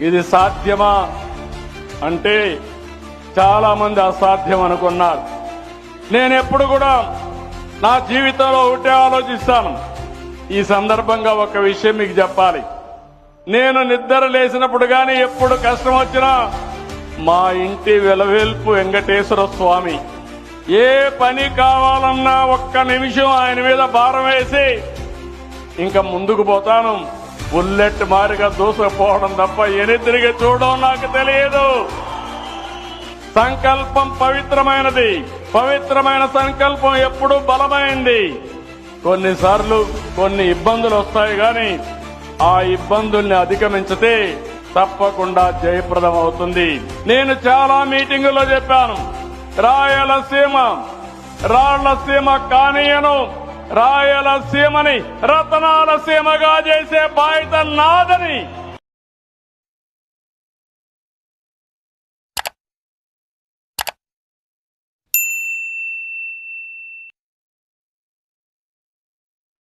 ఇది సాధ్యమా అంటే చాలా మంది అసాధ్యం అనుకున్నారు. నేను ఎప్పుడు కూడా నా జీవితంలో ఒకటే ఆలోచిస్తాను. ఈ సందర్భంగా ఒక విషయం మీకు చెప్పాలి. నేను నిద్ర లేచినప్పుడు గాని ఎప్పుడు కష్టం వచ్చినా మా ఇంటి వెలవేల్పు వెంకటేశ్వర స్వామి ఏ పని కావాలన్నా ఒక్క నిమిషం ఆయన మీద భారం వేసి ఇంకా ముందుకు పోతాను. బుల్లెట్ మారిగా దూసుకుపోవడం తప్ప ఎనితిరిగి చూడడం నాకు తెలియదు. సంకల్పం పవిత్రమైనది. పవిత్రమైన సంకల్పం ఎప్పుడూ బలమైంది. కొన్నిసార్లు కొన్ని ఇబ్బందులు వస్తాయి గాని ఆ ఇబ్బందుల్ని అధిగమించితే తప్పకుండా జయప్రదం అవుతుంది. నేను చాలా మీటింగుల్లో చెప్పాను, రాయలసీమ రాళ్లసీమ కానీయను, రాయలసీమని రతనాల సీమగా చేసే బాధ్యత నాదని